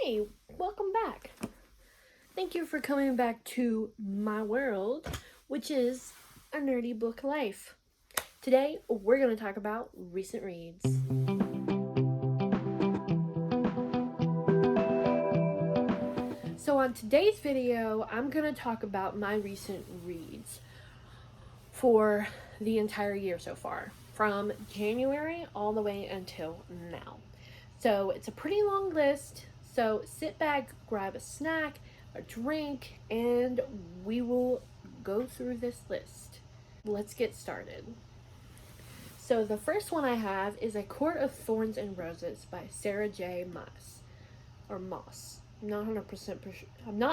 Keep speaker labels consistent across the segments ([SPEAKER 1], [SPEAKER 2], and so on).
[SPEAKER 1] Hey, welcome back. Thank you for coming back to my world, which is a nerdy book life. Today, we're going to talk about recent reads. So on today's video, I'm going to talk about my recent reads for the entire year so far, from January all the way until now. So it's a pretty long list, so sit back, grab a snack, a drink, and we will go through this list. Let's get started. So the first one I have is A Court of Thorns and Roses by Sarah J. Maas, or Moss. I'm not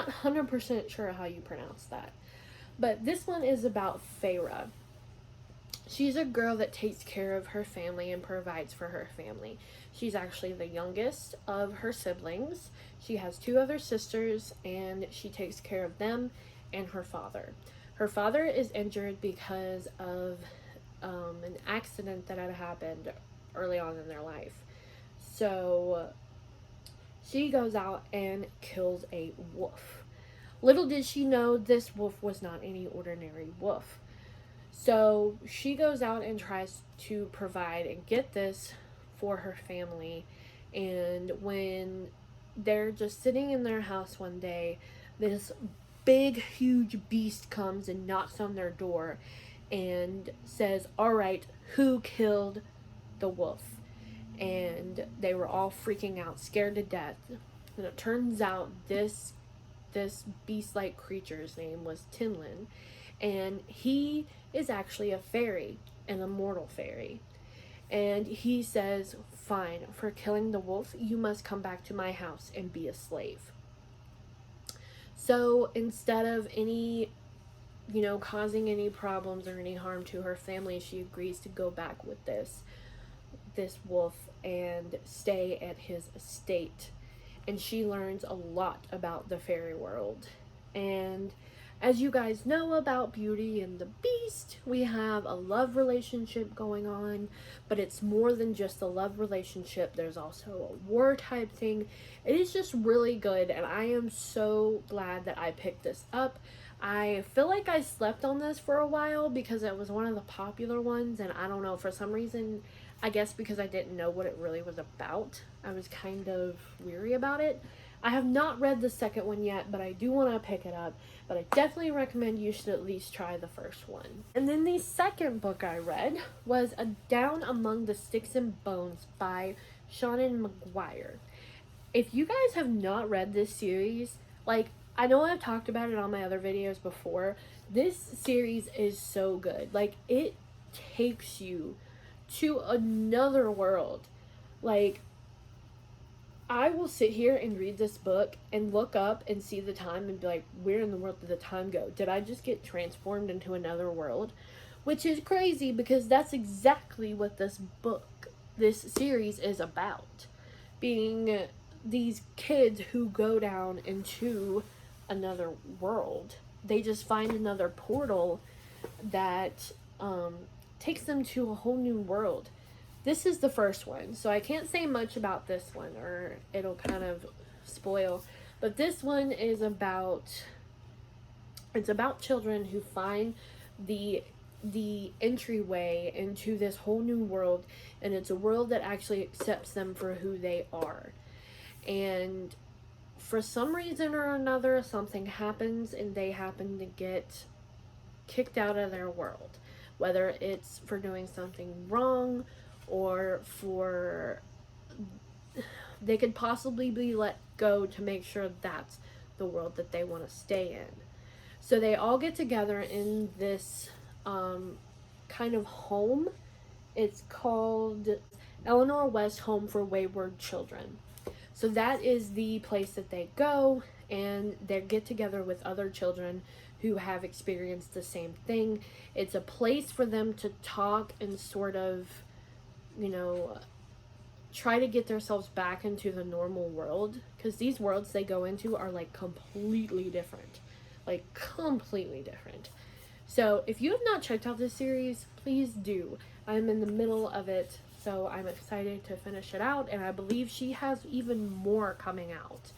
[SPEAKER 1] 100% sure how you pronounce that. But this one is about Feyre. She's a girl that takes care of her family and provides for her family. She's actually the youngest of her siblings. She has two other sisters, and she takes care of them and her father. Her father is injured because of an accident that had happened early on in their life. So she goes out and kills a wolf. Little did she know this wolf was not any ordinary wolf. So she goes out and tries to provide and get this for her family. And when they're just sitting in their house one day, this big, huge beast comes and knocks on their door and says, "All right, who killed the wolf?" And they were all freaking out, scared to death. And it turns out this beast-like creature's name was Tinlin. And he is actually a fairy, an immortal fairy. And he says, "Fine, for killing the wolf, you must come back to my house and be a slave." So instead of causing any problems or any harm to her family, she agrees to go back with this wolf and stay at his estate. And she learns a lot about the fairy world. And as you guys know about Beauty and the Beast, we have a love relationship going on, but it's more than just a love relationship. There's also a war type thing. It is just really good, and I am so glad that I picked this up. I feel like I slept on this for a while because it was one of the popular ones, and I don't know, for some reason, I guess because I didn't know what it really was about, I was kind of weary about it. I have not read the second one yet, but I do want to pick it up. But I definitely recommend you should at least try the first one. And then the second book I read was A Down Among the Sticks and Bones by Shannon McGuire. If you guys have not read this series, I know I've talked about it on my other videos before, this series is so good. It takes you to another world. I will sit here and read this book and look up and see the time and be like, where in the world did the time go? Did I just get transformed into another world? Which is crazy because that's exactly what this series is about. Being these kids who go down into another world. They just find another portal that takes them to a whole new world. This is the first one, so I can't say much about this one or it'll kind of spoil. But this one is about children who find the entryway into this whole new world, and it's a world that actually accepts them for who they are. And for some reason or another, something happens and they happen to get kicked out of their world, whether it's for doing something wrong or they could possibly be let go to make sure that's the world that they want to stay in. So they all get together in this kind of home. It's called Eleanor West Home for Wayward Children. So that is the place that they go, and they get together with other children who have experienced the same thing. It's a place for them to talk and sort of try to get themselves back into the normal world, because these worlds they go into are completely different. So if you have not checked out this series, please do. I'm in the middle of it, so I'm excited to finish it out, and I believe she has even more coming out.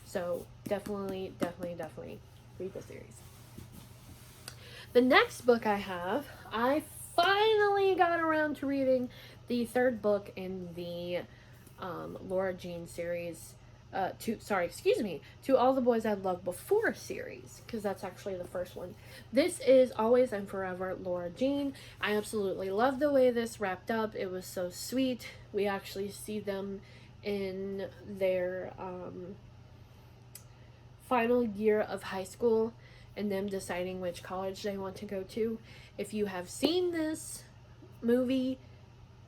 [SPEAKER 1] So definitely, definitely, definitely read the series. The next book I finally got around to reading the third book in the Laura Jean series. To All the Boys I'd Loved Before series, because that's actually the first one. This is Always and Forever Laura Jean. I absolutely love the way this wrapped up. It was so sweet. We actually see them in their final year of high school and them deciding which college they want to go to. If you have seen this movie,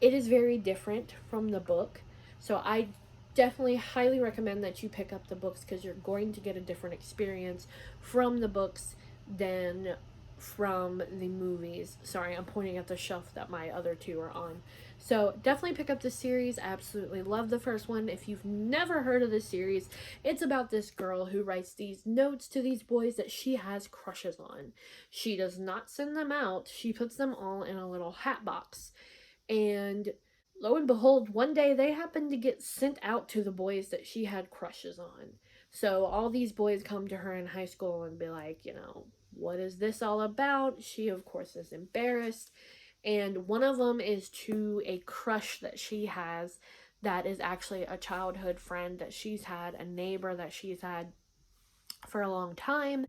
[SPEAKER 1] it is very different from the book. So I definitely highly recommend that you pick up the books, because you're going to get a different experience from the books than from the movies. Sorry, I'm pointing at the shelf that my other two are on. So definitely pick up the series. I absolutely love the first one. If you've never heard of this series, it's about this girl who writes these notes to these boys that she has crushes on. She does not send them out. She puts them all in a little hat box. And lo and behold, one day they happened to get sent out to the boys that she had crushes on. So all these boys come to her in high school and be like, what is this all about? She, of course, is embarrassed. And one of them is to a crush that she has that is actually a childhood friend that she's had, a neighbor that she's had for a long time.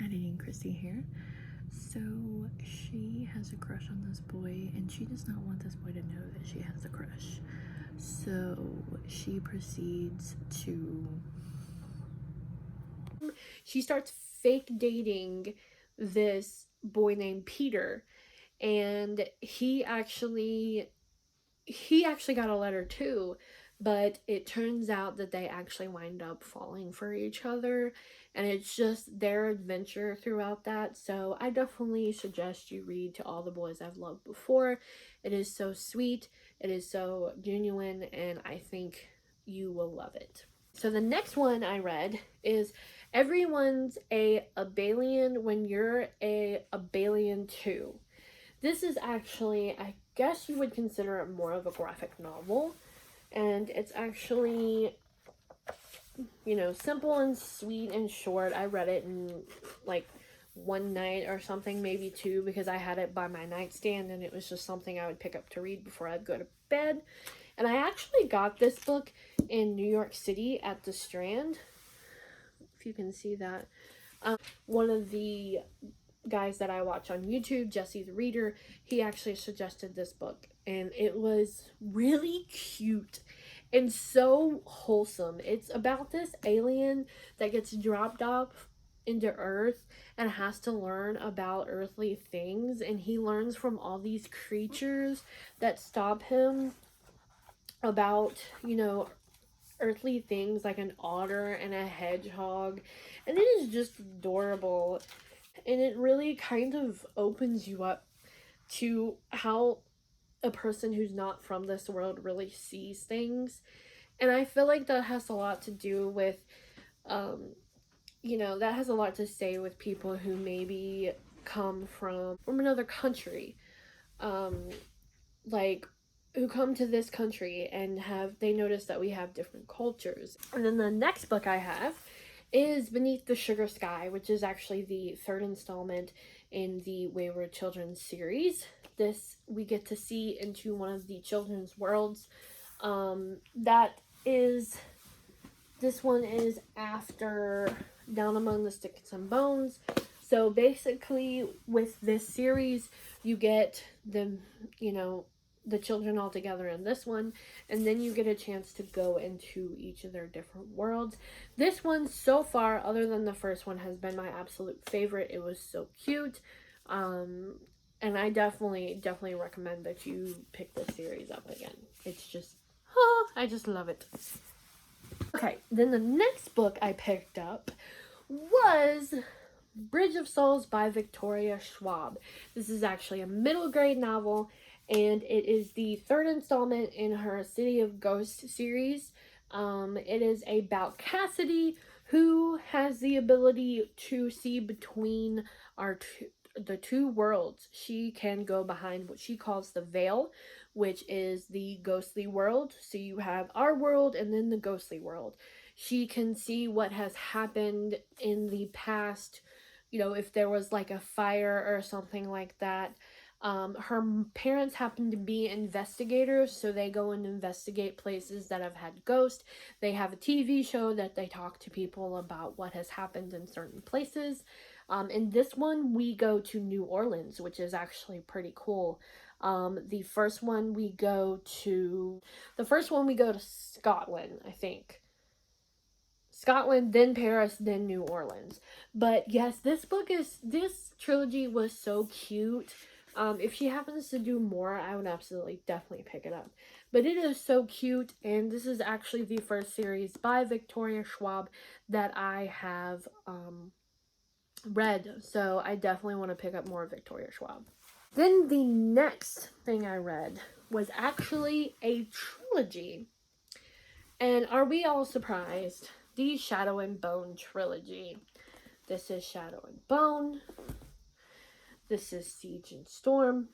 [SPEAKER 1] Editing Christy here. So she has a crush on this boy, and she does not want this boy to know that she has a crush. So she proceeds to. She starts fake dating this boy named Peter, and he actually got a letter too, but it turns out that they actually wind up falling for each other, and it's just their adventure throughout that. So I definitely suggest you read To All the Boys I've Loved Before. It is so sweet, it is so genuine, and I think you will love it. So the next one I read is Everyone's a Belian When You're a Belian Too. This is actually, I guess you would consider it more of a graphic novel. And it's actually, simple and sweet and short. I read it in like one night or something, maybe two, because I had it by my nightstand and it was just something I would pick up to read before I'd go to bed. And I actually got this book in New York City at the Strand, if you can see that. One of the guys that I watch on YouTube, Jesse the Reader, he actually suggested this book, and it was really cute and so wholesome. It's about this alien that gets dropped off into Earth and has to learn about earthly things, and he learns from all these creatures that stop him about, earthly things, like an otter and a hedgehog, and it is just adorable. And it really kind of opens you up to how a person who's not from this world really sees things. And I feel like that has a lot to do with, that has a lot to say with people who maybe come from another country, like who come to this country and they notice that we have different cultures. And then the next book I have is Beneath the Sugar Sky, which is actually the third installment in the Wayward Children series. This, we get to see into one of the children's worlds. This one is after Down Among the Sticks and Bones. So basically, with this series, you get the children all together in this one, and then you get a chance to go into each of their different worlds. This one, so far, other than the first one, has been my absolute favorite. It was so cute, and I definitely recommend that you pick this series up again. It's just, I just love it. Okay, then the next book I picked up was Bridge of Souls by Victoria Schwab. This is actually a middle grade novel, and it is the third installment in her City of Ghosts series. It is about Cassidy, who has the ability to see between the two worlds. She can go behind what she calls the veil, which is the ghostly world. So you have our world and then the ghostly world. She can see what has happened in the past, you know, if there was like a fire or something like that. Her parents happen to be investigators, so they go and investigate places that have had ghosts. They have a TV show that they talk to people about what has happened in certain places. In this one, we go to New Orleans, which is actually pretty cool. The first one we go to Scotland, I think. Scotland, then Paris, then New Orleans. But yes, this trilogy was so cute. If she happens to do more, I would absolutely definitely pick it up. But it is so cute, and this is actually the first series by Victoria Schwab that I have read. So I definitely want to pick up more Victoria Schwab. Then the next thing I read was actually a trilogy. And are we all surprised? The Shadow and Bone trilogy. This is Shadow and Bone. This is Siege and Storm.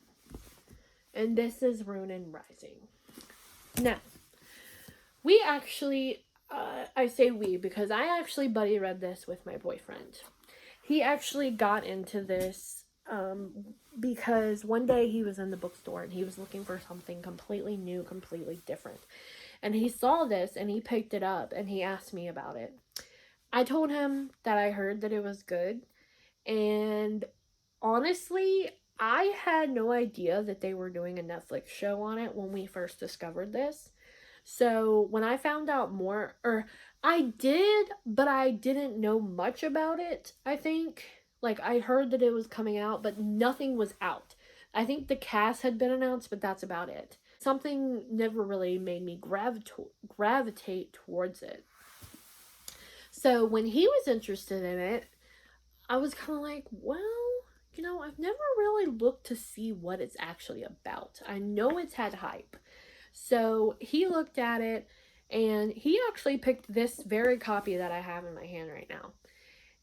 [SPEAKER 1] And this is Rune and Rising. Now, we actually, I say we because I actually buddy read this with my boyfriend. He actually got into this because one day he was in the bookstore and he was looking for something completely new, completely different. And he saw this and he picked it up and he asked me about it. I told him that I heard that it was good. And honestly, I had no idea that they were doing a Netflix show on it when we first discovered this. So when I found out more, or I did, but I didn't know much about it, I think. Like, I heard that it was coming out, but nothing was out. I think the cast had been announced, but that's about it. Something never really made me gravitate towards it. So when he was interested in it, I was kind of like, well, you know, I've never really looked to see what it's actually about. I know it's had hype. So he looked at it and he actually picked this very copy that I have in my hand right now.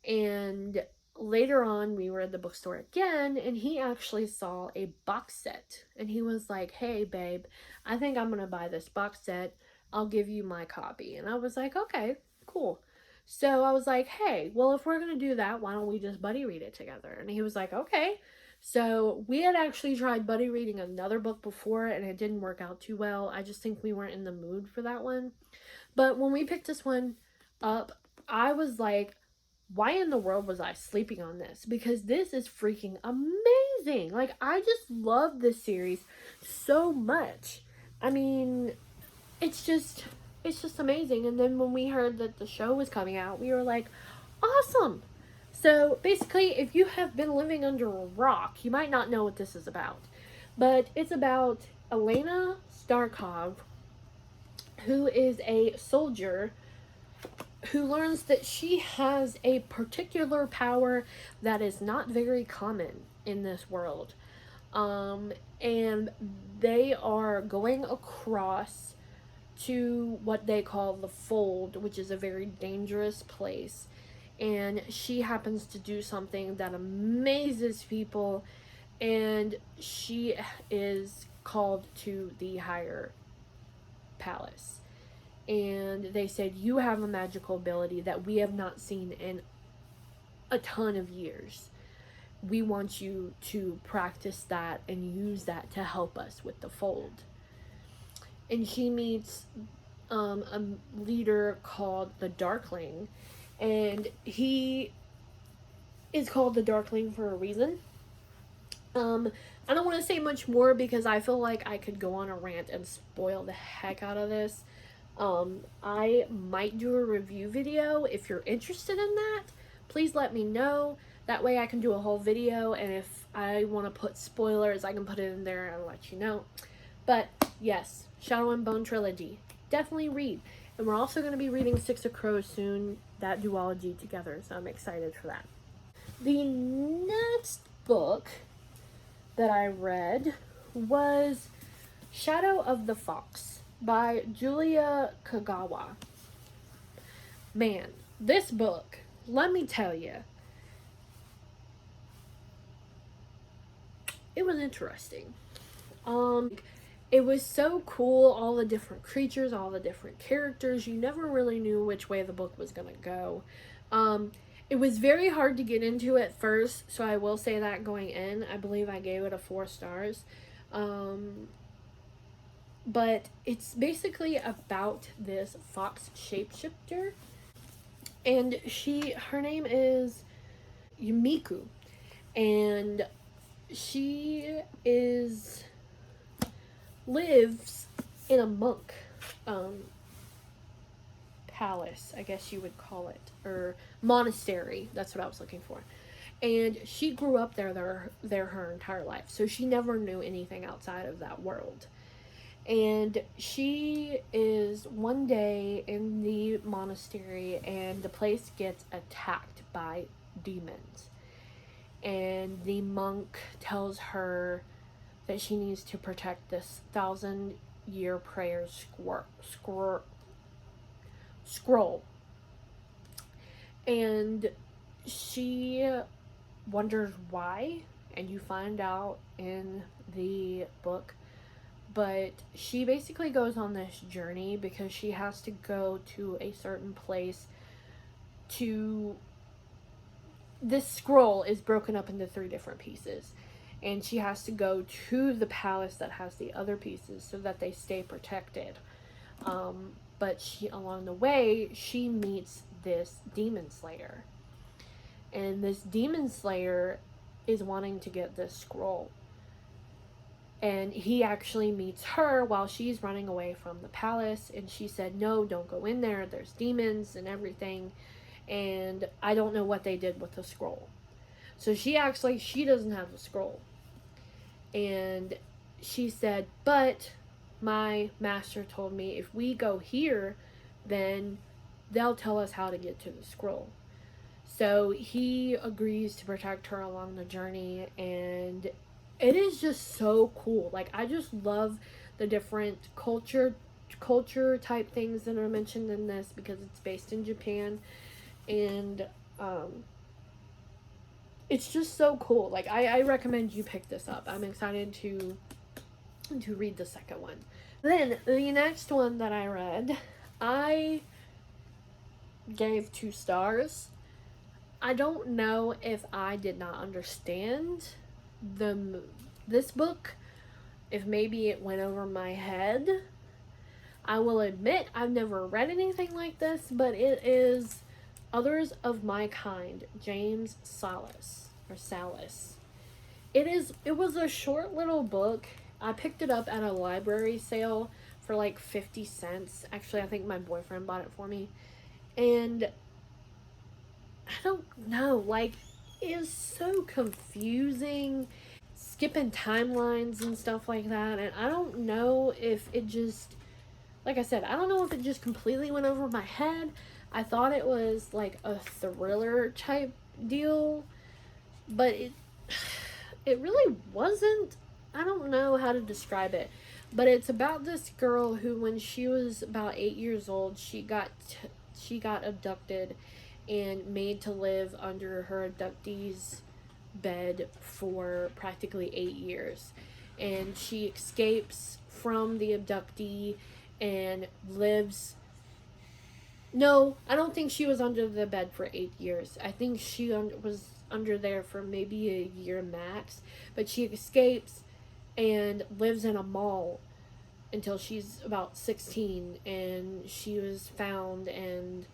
[SPEAKER 1] And later on, we were at the bookstore again and he actually saw a box set. And he was like, hey, babe, I think I'm going to buy this box set. I'll give you my copy. And I was like, okay, cool. So I was like, hey, well, if we're going to do that, why don't we just buddy read it together? And he was like, okay. So we had actually tried buddy reading another book before and it didn't work out too well. I just think we weren't in the mood for that one. But when we picked this one up, I was like, why in the world was I sleeping on this? Because this is freaking amazing. Like, I just love this series so much. I mean, it's just amazing. And then when we heard that the show was coming out, we were like, awesome. So basically, if you have been living under a rock, you might not know what this is about. But it's about Elena Starkov, who is a soldier who learns that she has a particular power that is not very common in this world. And they are going across to what they call the Fold, which is a very dangerous place. And she happens to do something that amazes people, and she is called to the higher palace. And they said, you have a magical ability that we have not seen in a ton of years. We want you to practice that and use that to help us with the Fold. And she meets a leader called the Darkling, and he is called the Darkling for a reason. I don't want to say much more because I feel like I could go on a rant and spoil the heck out of this. I might do a review video. If you're interested in that, please let me know. That way I can do a whole video, and if I want to put spoilers, I can put it in there and let you know. But yes, Shadow and Bone trilogy, definitely read. And we're also going to be reading Six of Crows soon, that duology together, so I'm excited for that. The next book that I read was Shadow of the Fox by Julia Kagawa. Man, this book, let me tell you, it was interesting. It was so cool, all the different creatures, all the different characters. You never really knew which way the book was gonna go. It was very hard to get into at first, so I will say that going in. I believe I gave it a 4 stars. But it's basically about this fox shapeshifter, and her name is Yumiku, and she lives in a monk palace, I guess you would call it, or monastery. That's what I was looking for. And she grew up there her entire life, so she never knew anything outside of that world. And she is one day in the monastery, and the place gets attacked by demons. And the monk tells her that she needs to protect this 1,000-year prayer scroll. And she wonders why, and you find out in the book. But she basically goes on this journey because she has to go to a certain place this scroll is broken up into 3 different pieces. And she has to go to the palace that has the other pieces so that they stay protected. But along the way, she meets this demon slayer. And this demon slayer is wanting to get this scroll. And he actually meets her while she's running away from the palace. And she said, no, don't go in there. There's demons and everything. And I don't know what they did with the scroll. So she doesn't have the scroll. And she said, but my master told me if we go here, then they'll tell us how to get to the scroll. So he agrees to protect her along the journey, and it is just so cool. Like, I just love the different culture type things that are mentioned in this because it's based in Japan, and it's just so cool. Like, I recommend you pick this up. I'm excited to read the second one. Then the next one that I read, I gave 2 stars. I don't know if I did not understand this book, if maybe it went over my head. I will admit I've never read anything like this, but it is Others of My Kind, James Salas. It was a short little book. I picked it up at a library sale for like 50 cents. Actually, I think my boyfriend bought it for me. And I don't know, like, it's so confusing, skipping timelines and stuff like that, and I don't know if it just, like I said, I don't know if it just completely went over my head. I thought it was like a thriller type deal, but it really wasn't. I don't know how to describe it, but it's about this girl who, when she was about 8 years old, she got abducted and made to live under her abductee's bed for practically 8 years. And she escapes from the abductee and lives... No, I don't think she was under the bed for 8 years. I think she was under there for maybe a year max. But she escapes and lives in a mall until she's about 16. And she was found, and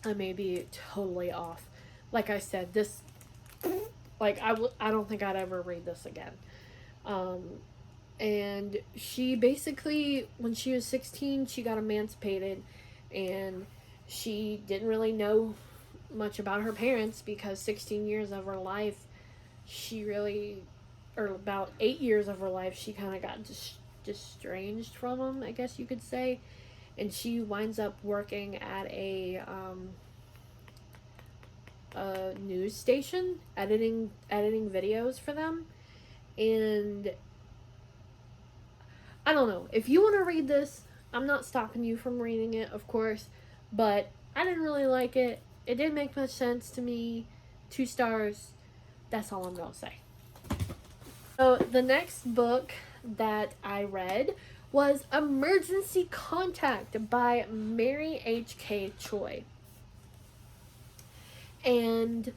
[SPEAKER 1] I may be totally off. Like I said, this, like, I don't think I'd ever read this again. And she basically, when she was 16, she got emancipated, and she didn't really know much about her parents because 16 years of her life, or about 8 years of her life, she kind of got estranged from them, I guess you could say. And she winds up working at a news station, editing videos for them. And I don't know. If you want to read this, I'm not stopping you from reading it, of course. But I didn't really like it. It didn't make much sense to me. 2 stars. That's all I'm going to say. So the next book that I read was Emergency Contact by Mary H.K. Choi. And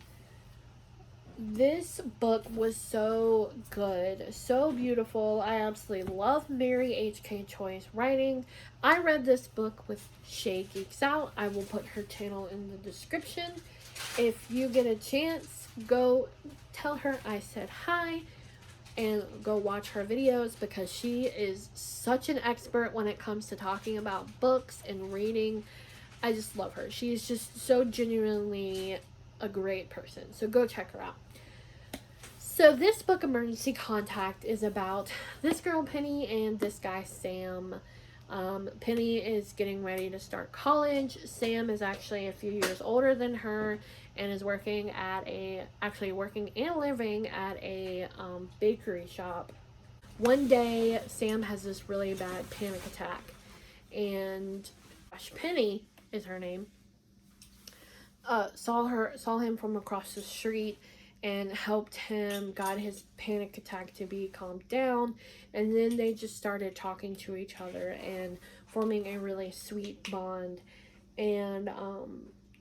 [SPEAKER 1] this book was so good, so beautiful. I absolutely love Mary H.K. Choi's writing. I read this book with Shae Geeks Out. I will put her channel in the description. If you get a chance, go tell her I said hi and go watch her videos, because she is such an expert when it comes to talking about books and reading. I just love her. She is just so genuinely a great person. So go check her out. So this book, Emergency Contact, is about this girl, Penny, and this guy, Sam. Penny is getting ready to start college. Sam is actually a few years older than her and is working and living at a bakery shop. One day, Sam has this really bad panic attack, and Penny is her name. Saw him from across the street and helped him, got his panic attack to be calmed down, and then they just started talking to each other and forming a really sweet bond. And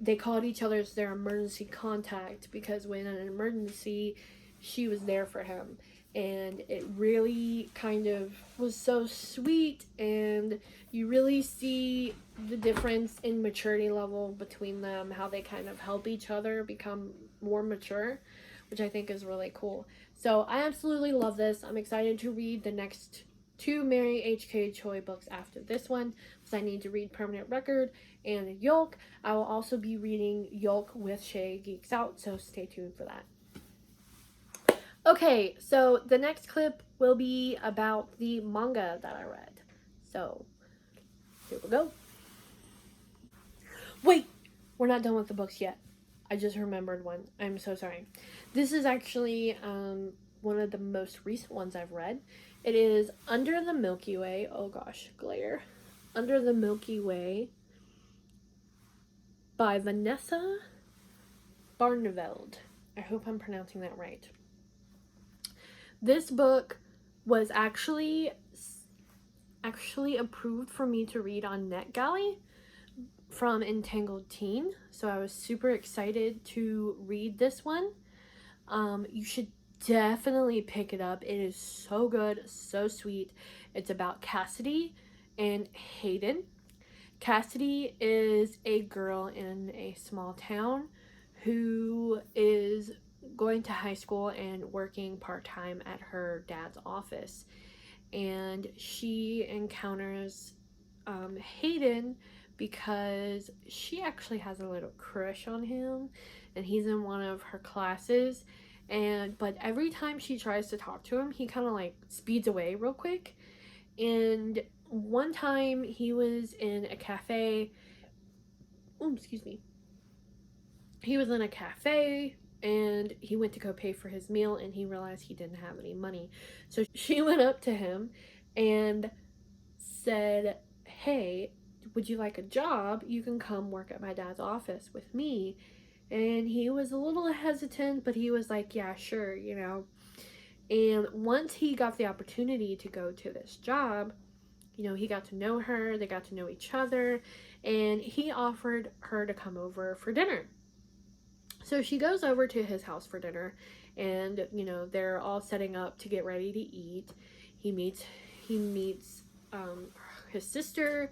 [SPEAKER 1] they called each other their emergency contact, because when in an emergency, she was there for him. And it really kind of was so sweet, and you really see the difference in maturity level between them, how they kind of help each other become more mature, which I think is really cool. So I absolutely love this. I'm excited to read the next 2 Mary H.K. Choi books after this one, because I need to read Permanent Record and Yolk. I will also be reading Yolk with Shae Geeks Out, so stay tuned for that. Okay, so the next clip will be about the manga that I read. So, here we go. Wait! We're not done with the books yet. I just remembered one. I'm so sorry. This is actually one of the most recent ones I've read. It is Under the Milky Way. Oh gosh, glare. Under the Milky Way by Vanessa Barneveld. I hope I'm pronouncing that right. This book was actually approved for me to read on NetGalley from Entangled Teen, so I was super excited to read this one. You should definitely pick it up. It is so good, so sweet. It's about Cassidy and Hayden. Cassidy is a girl in a small town who is going to high school and working part-time at her dad's office, and she encounters Hayden because she actually has a little crush on him, and he's in one of her classes, but every time she tries to talk to him, he kind of like speeds away real quick. And one time he was in a cafe, he was in a cafe and he went to go pay for his meal, and he realized he didn't have any money. So she went up to him and said, "Hey, would you like a job? You can come work at my dad's office with me." And he was a little hesitant, but he was like, "Yeah, sure, you know." And once he got the opportunity to go to this job, you know, he got to know her, they got to know each other, and he offered her to come over for dinner. So she goes over to his house for dinner, and, you know, they're all setting up to get ready to eat. She meets his sister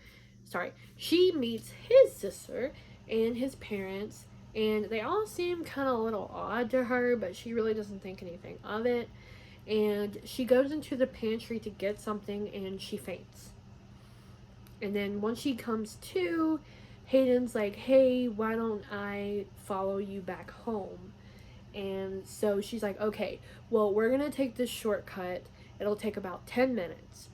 [SPEAKER 1] and his parents, and they all seem kind of a little odd to her, but she really doesn't think anything of it. And she goes into the pantry to get something, and she faints. And then once she comes to, Hayden's like, "Hey, why don't I follow you back home?" And so she's like, "Okay, well, we're gonna take this shortcut. It'll take about 10 minutes.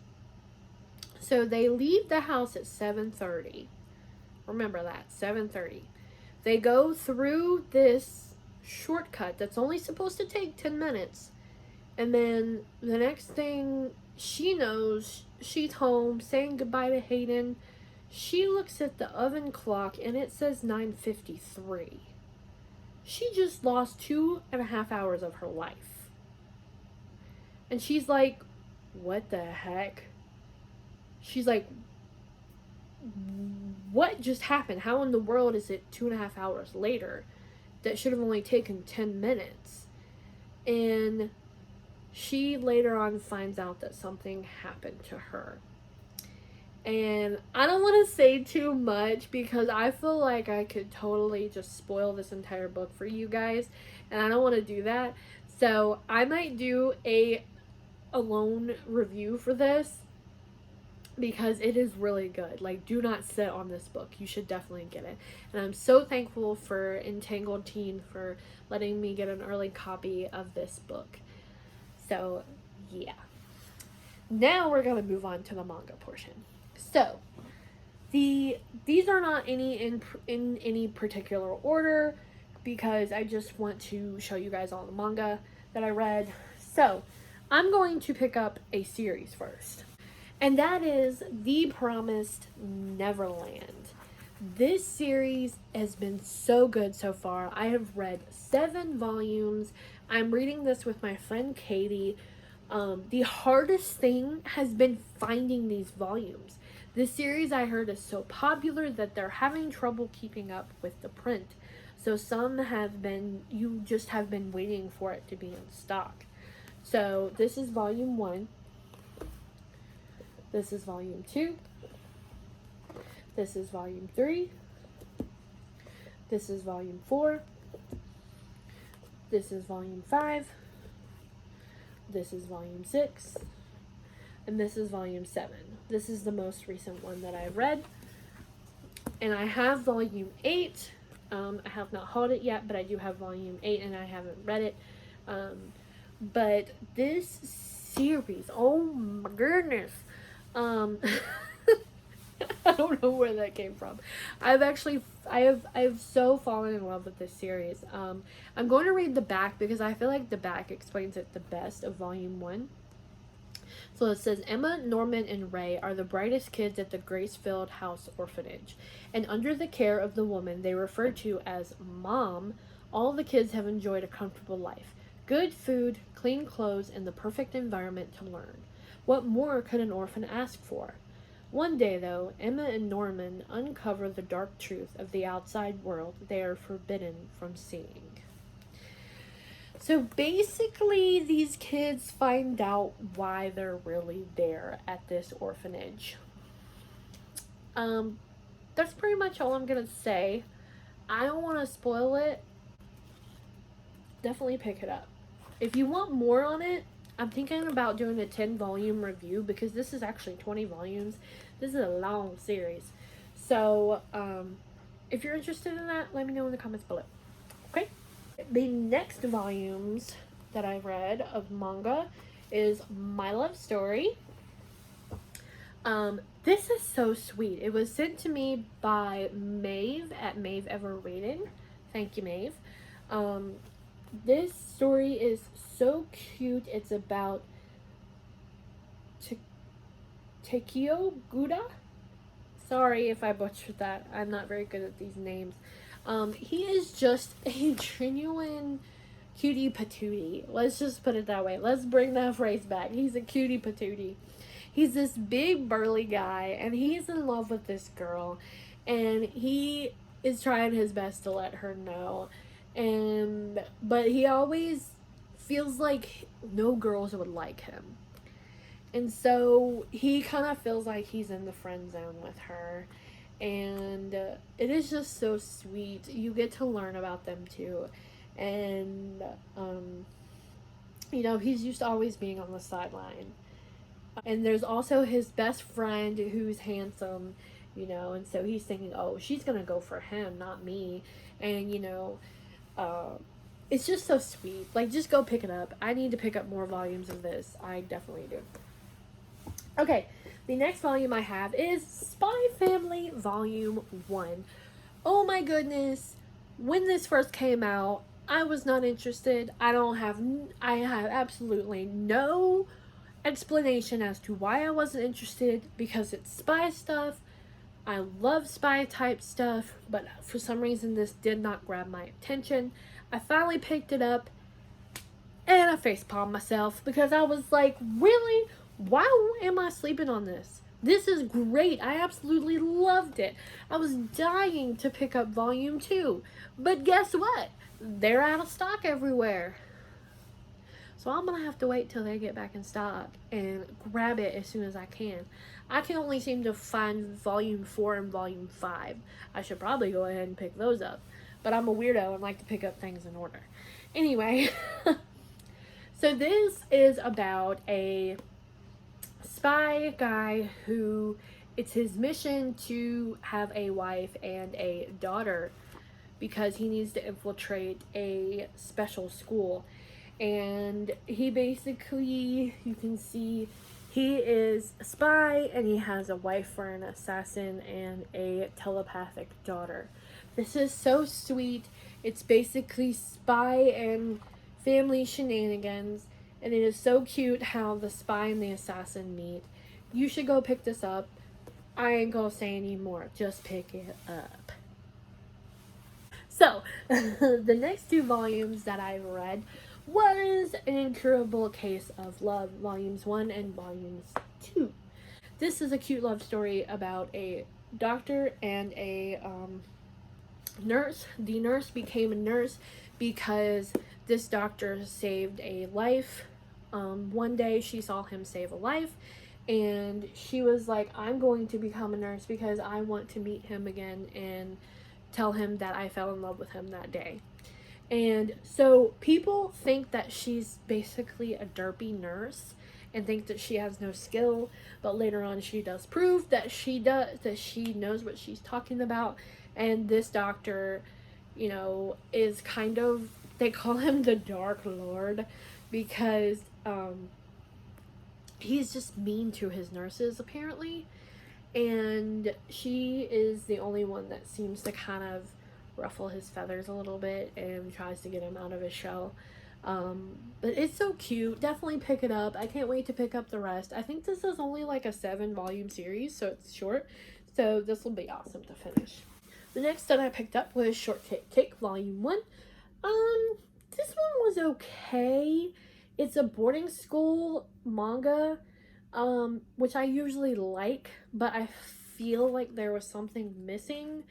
[SPEAKER 1] So they leave the house at 7:30. Remember that, 7:30. They go through this shortcut that's only supposed to take 10 minutes. And then the next thing she knows, she's home saying goodbye to Hayden. She looks at the oven clock and it says 9:53. She just lost 2.5 hours of her life. And she's like, what the heck? She's like, what just happened? How in the world is it 2.5 hours later? That should have only taken 10 minutes. And she later on finds out that something happened to her. And I don't want to say too much because I feel like I could totally just spoil this entire book for you guys. And I don't want to do that. So I might do a alone review for this because it is really good. Like, do not sit on this book. You should definitely get it. And I'm so thankful for Entangled Teen for letting me get an early copy of this book. So, yeah. Now we're going to move on to the manga portion. So, these are not any in any particular order because I just want to show you guys all the manga that I read. So, I'm going to pick up a series first. And that is The Promised Neverland. This series has been so good so far. I have read 7 volumes. I'm reading this with my friend Katie. The hardest thing has been finding these volumes. This series I heard is so popular that they're having trouble keeping up with the print. So some have been, you just have been waiting for it to be in stock. So this is volume 1. This is volume 2. This is volume 3. This is volume 4. This is volume 5. This is volume 6. And this is volume 7. This is the most recent one that I've read. And I have volume 8. I have not hauled it yet, but I do have volume 8 and I haven't read it. But this series, oh my goodness. I don't know where that came from. I've so fallen in love with this series. I'm going to read the back because I feel like the back explains it the best of volume 1. So it says, Emma, Norman, and Ray are the brightest kids at the Gracefield House Orphanage. And under the care of the woman they refer to as Mom, all the kids have enjoyed a comfortable life. Good food, clean clothes, and the perfect environment to learn. What more could an orphan ask for? One day, though, Emma and Norman uncover the dark truth of the outside world they are forbidden from seeing. So basically, these kids find out why they're really there at this orphanage. That's pretty much all I'm gonna say. I don't want to spoil it. Definitely pick it up. If you want more on it, I'm thinking about doing a 10-volume review because this is actually 20 volumes. This is a long series. So, if you're interested in that, let me know in the comments below. Okay? The next volumes that I've read of manga is My Love Story. This is so sweet. It was sent to me by Maeve at Maeve Ever Reading. Thank you, Maeve. This story is so cute. It's about Takeo Guda. Sorry if I butchered that. I'm not very good at these names. He is just a genuine cutie patootie. Let's just put it that way. Let's bring that phrase back. He's a cutie patootie. He's this big burly guy and he's in love with this girl and he is trying his best to let her know. But he always feels like no girls would like him. And so he kind of feels like he's in the friend zone with her. And it is just so sweet. You get to learn about them too. And, you know, he's used to always being on the sideline. And there's also his best friend who's handsome, you know, and so he's thinking, oh, she's going to go for him, not me. And, you know, it's just so sweet. Like, just go pick it up. I need to pick up more volumes of this. I definitely do. Okay, the next volume I have is Spy Family Volume 1. Oh my goodness. When this first came out, I was not interested. I have absolutely no explanation as to why I wasn't interested because it's spy stuff. I love spy type stuff, but for some reason this did not grab my attention. I finally picked it up and I facepalmed myself because I was like, really? Why am I sleeping on this? This is great. I absolutely loved it. I was dying to pick up volume 2. But guess what? They're out of stock everywhere. So I'm going to have to wait till they get back in stock and grab it as soon as I can. I can only seem to find volume 4 and volume 5. I should probably go ahead and pick those up. But I'm a weirdo and like to pick up things in order. Anyway, so this is about a spy guy who it's his mission to have a wife and a daughter because he needs to infiltrate a special school. And he basically, you can see, he is a spy and he has a wife for an assassin and a telepathic daughter. This is so sweet. It's basically spy and family shenanigans. And it is so cute how the spy and the assassin meet. You should go pick this up. I ain't gonna say anymore. Just pick it up. So, the next 2 volumes that I've read was An Incurable Case of Love, Volumes 1 and Volumes 2. This is a cute love story about a doctor and a nurse. The nurse became a nurse because this doctor saved a life. One day she saw him save a life and she was like, I'm going to become a nurse because I want to meet him again and tell him that I fell in love with him that day. And so people think that she's basically a derpy nurse and think that she has no skill, but later on she does prove that she knows what she's talking about. And this doctor, you know, is kind of, they call him the Dark Lord because he's just mean to his nurses apparently, and she is the only one that seems to kind of ruffle his feathers a little bit and tries to get him out of his shell. But it's so cute. Definitely pick it up. I can't wait to pick up the rest. I think this is only like a 7-volume series, so it's short. So this will be awesome to finish. The next that I picked up was Shortcake Cake Volume 1. This one was okay. It's a boarding school manga, which I usually like, but I feel like there was something missing.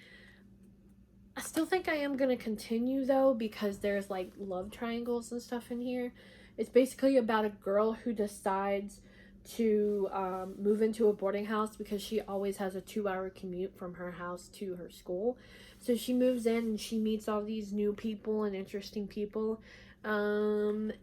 [SPEAKER 1] I still think I am going to continue though because there's like love triangles and stuff in here. It's basically about a girl who decides to move into a boarding house because she always has a 2-hour commute from her house to her school. So she moves in and she meets all these new people and interesting people. And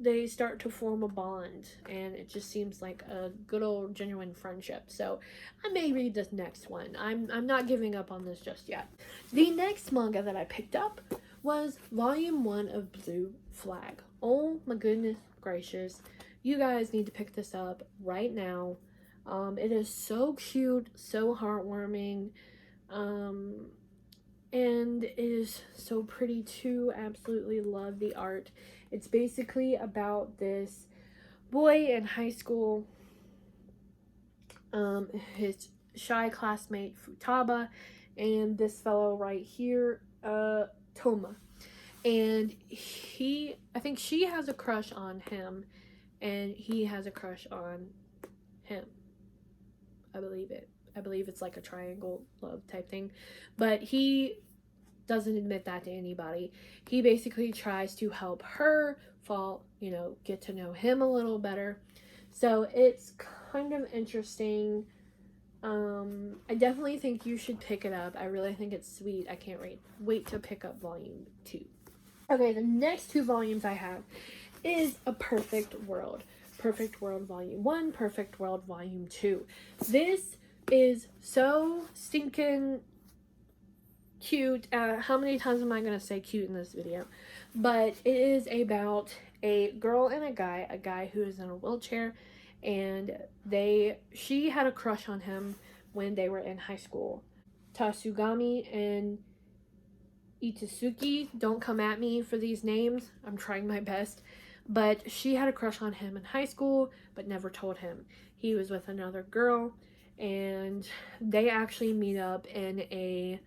[SPEAKER 1] they start to form a bond and it just seems like a good old genuine friendship. So I may read this next one. I'm not giving up on this just yet. The next manga that I picked up was Volume 1 of Blue Flag. Oh my goodness gracious. You guys need to pick this up right now. It is so cute, so heartwarming. And it is so pretty too. Absolutely love the art. It's basically about this boy in high school, his Shae classmate Futaba, and this fellow right here, Toma. And I think she has a crush on him, and he has a crush on him. I believe it's like a triangle love type thing, but he doesn't admit that to anybody. He basically tries to help her get to know him a little better. So it's kind of interesting. I definitely think you should pick it up. I really think it's sweet. I can't wait to pick up volume 2. Okay, the next 2 volumes I have is A Perfect World. Perfect World Volume 1, Perfect World Volume 2. This is so stinking cute. How many times am I going to say cute in this video? But it is about a girl and a guy who is in a wheelchair, and she had a crush on him when they were in high school. Tasugami and Itsuki, don't come at me for these names. I'm trying my best. But she had a crush on him in high school, but never told him. He was with another girl, and they actually meet up in a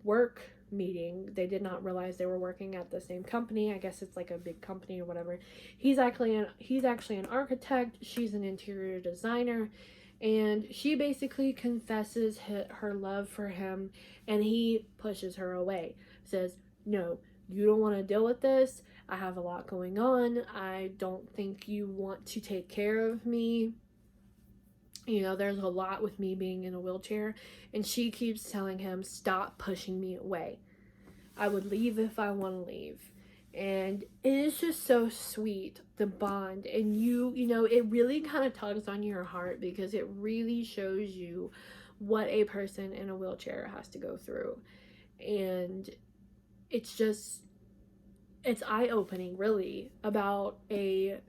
[SPEAKER 1] work meeting. They did not realize they were working at the same company. I guess it's like a big company or whatever. He's actually an architect. She's an interior designer, and she basically confesses her love for him, and he pushes her away. Says, "No, you don't want to deal with this. I have a lot going on. I don't think you want to take care of me. You know, there's a lot with me being in a wheelchair." And she keeps telling him, "Stop pushing me away. I would leave if I want to leave." And it is just so sweet, the bond. And you know, it really kind of tugs on your heart because it really shows you what a person in a wheelchair has to go through. And it's just, it's eye-opening, really, about a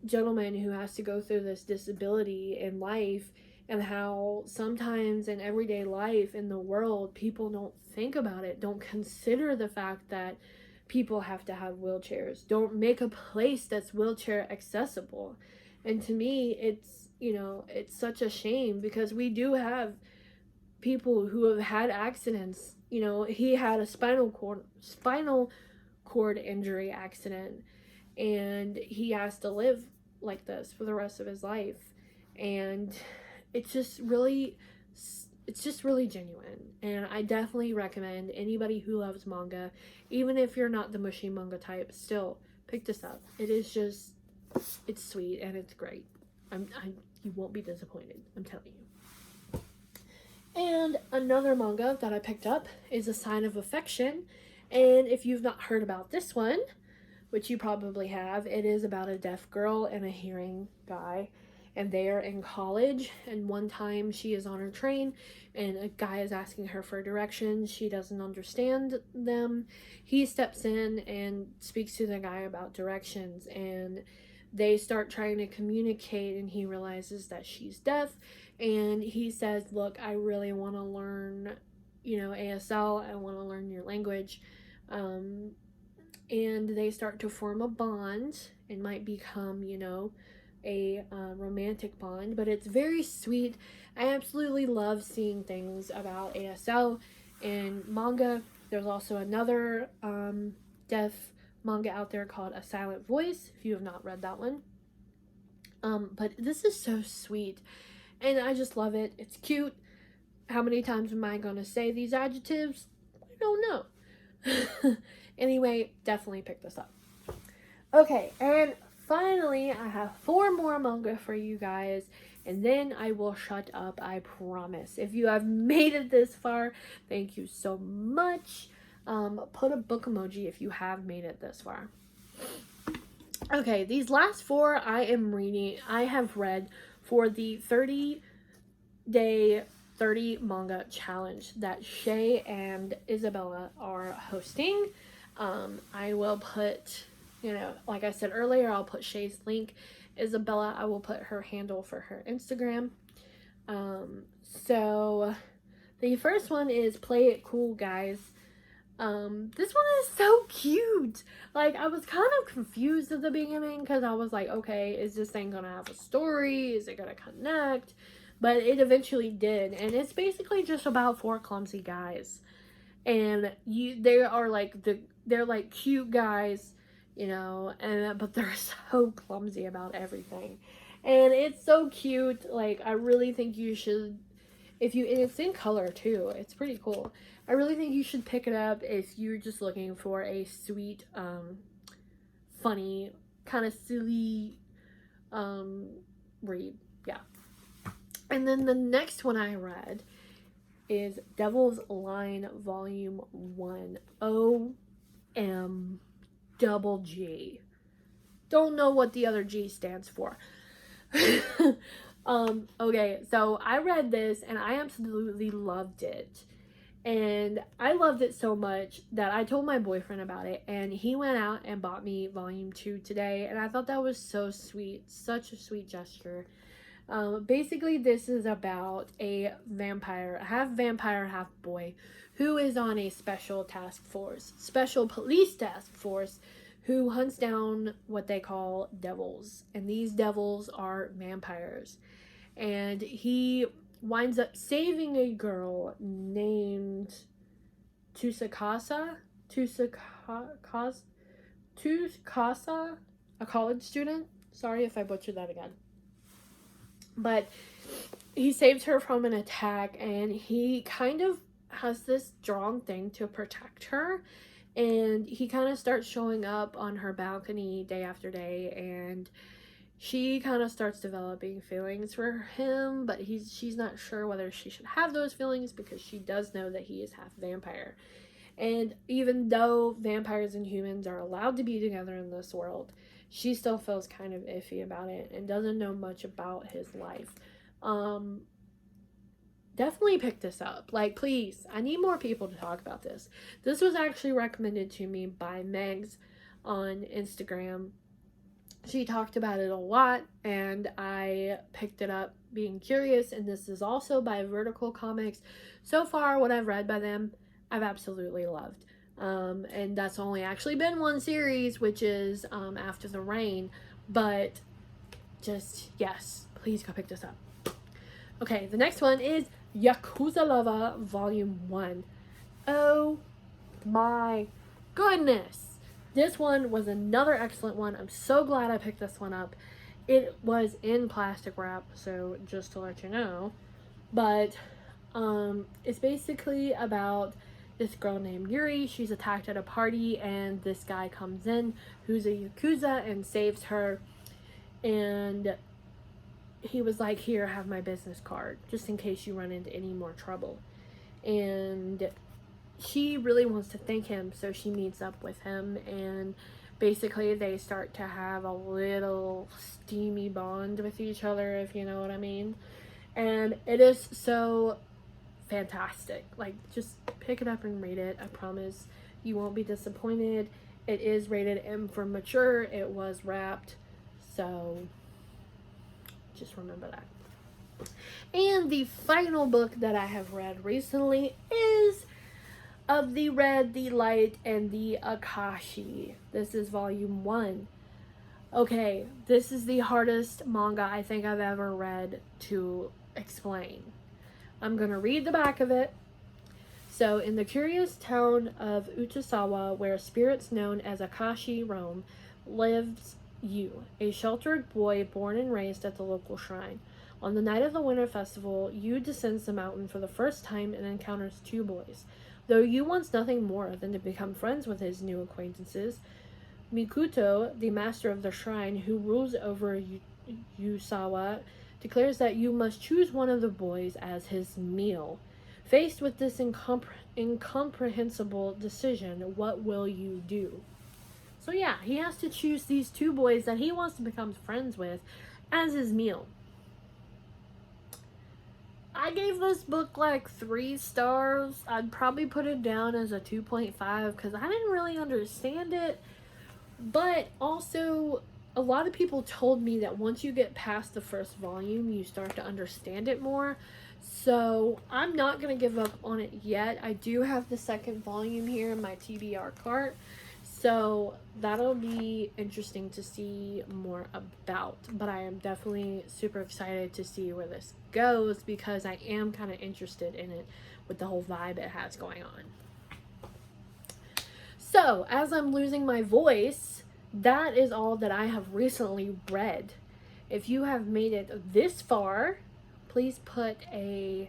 [SPEAKER 1] gentleman who has to go through this disability in life, and how sometimes in everyday life in the world people don't think about it, don't consider the fact that people have to have wheelchairs, don't make a place that's wheelchair accessible. And to me, it's, you know, it's such a shame because we do have people who have had accidents. You know, he had a spinal cord injury accident, and he has to live like this for the rest of his life. And it's just really genuine, and I definitely recommend anybody who loves manga, even if you're not the mushy manga type, still pick this up. It is just, it's sweet and it's great. You won't be disappointed, I'm telling you. And another manga that I picked up is A Sign of Affection, and if you've not heard about this one, which you probably have, it is about a deaf girl and a hearing guy, and they are in college. And one time she is on her train and a guy is asking her for directions. She doesn't understand them. He steps in and speaks to the guy about directions, and they start trying to communicate, and he realizes that she's deaf, and he says, "Look, I really want to learn, you know, ASL. I want to learn your language." And they start to form a bond. It might become, you know, a romantic bond, but it's very sweet. I absolutely love seeing things about ASL in manga. There's also another deaf manga out there called A Silent Voice, if you have not read that one. But this is so sweet, and I just love it. It's cute. How many times am I going to say these adjectives? I don't know. Anyway, definitely pick this up. Okay, and finally, I have 4 more manga for you guys, and then I will shut up, I promise. If you have made it this far, thank you so much. Put a book emoji if you have made it this far. Okay, these last 4 I have read for the 30-day 30 manga challenge that Shae and Isabella are hosting. I will put, you know, like I said earlier, I'll put Shae's link. Isabella, I will put her handle for her Instagram. So the first one is Play It Cool, guys. This one is so cute. Like, I was kind of confused at the beginning because I was like, okay, is this thing gonna have a story? Is it gonna connect? But it eventually did, and it's basically just about 4 clumsy guys, and they're like cute guys, you know, but they're so clumsy about everything, and it's so cute. Like, I really think you should, and it's in color too. It's pretty cool. I really think you should pick it up if you're just looking for a sweet, funny, kind of silly read. Yeah. And then the next one I read is Devil's Line Volume 1. O-M double G. Don't know what the other G stands for. Okay, so I read this and I absolutely loved it. And I loved it so much that I told my boyfriend about it, and he went out and bought me Volume 2 today, and I thought that was so sweet. Such a sweet gesture. Basically, this is about a vampire, half boy, who is on a special police task force, who hunts down what they call devils. And these devils are vampires. and he winds up saving a girl named Tsukasa, Tsukasa, a college student. Sorry if I butchered that again. But he saves her from an attack, and he kind of has this strong thing to protect her. And he kind of starts showing up on her balcony day after day, and she kind of starts developing feelings for him, but she's not sure whether she should have those feelings because she does know that he is half vampire. And even though vampires and humans are allowed to be together in this world, she still feels kind of iffy about it and doesn't know much about his life. Definitely pick this up. Like, please, I need more people to talk about this. This was actually recommended to me by Megs on Instagram. She talked about it a lot, and I picked it up being curious, and this is also by Vertical Comics. So far, what I've read by them, I've absolutely loved. And that's only actually been one series, which is After the Rain, but just, yes, please go pick this up. Okay, the next one is Yakuza Lava Volume 1. Oh my goodness! This one was another excellent one. I'm so glad I picked this one up. It was in plastic wrap, so just to let you know. But it's basically about this girl named Yuri. She's attacked at a party, and this guy comes in who's a Yakuza and saves her. And he was like, here, have my business card, just in case you run into any more trouble. And she really wants to thank him, so she meets up with him, and basically they start to have a little steamy bond with each other, if you know what I mean. And it is so fantastic. Like, just pick it up and read it. I promise you won't be disappointed. It is rated M for mature. It was wrapped, so just remember that. And the final book that I have read recently is Of the Red, the Light, and the Akashi. This is volume 1. Okay, this is the hardest manga I think I've ever read to explain. I'm going to read the back of it. So, in the curious town of Utasawa, where spirits known as Akashi roam, lives Yu, a sheltered boy born and raised at the local shrine. On the night of the winter festival, Yu descends the mountain for the first time and encounters 2 boys. Though Yu wants nothing more than to become friends with his new acquaintances, Mikuto, the master of the shrine who rules over Yusawa, declares that Yu must choose one of the boys as his meal. Faced with this incomprehensible decision, what will Yu do? So yeah, he has to choose these 2 boys that he wants to become friends with as his meal. I gave this book like 3 stars. I'd probably put it down as a 2.5 because I didn't really understand it. But also, a lot of people told me that once you get past the first volume, you start to understand it more. So I'm not going to give up on it yet. I do have the second volume here in my TBR cart. So that'll be interesting to see more about. But I am definitely super excited to see where this goes because I am kind of interested in it with the whole vibe it has going on. So, as I'm losing my voice, that is all that I have recently read. If you have made it this far, please put a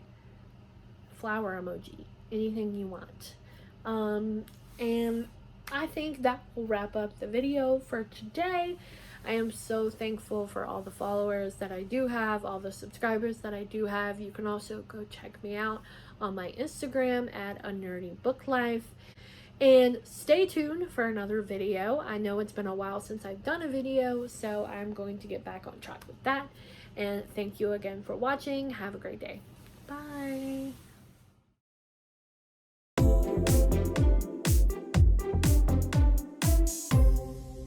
[SPEAKER 1] flower emoji, anything you want. And I think that will wrap up the video for today. I am so thankful for all the followers that I do have, all the subscribers that I do have. You can also go check me out on my Instagram at @anerdybooklife. And stay tuned for another video. I know it's been a while since I've done a video, so I'm going to get back on track with that. And thank you again for watching. Have a great day. Bye.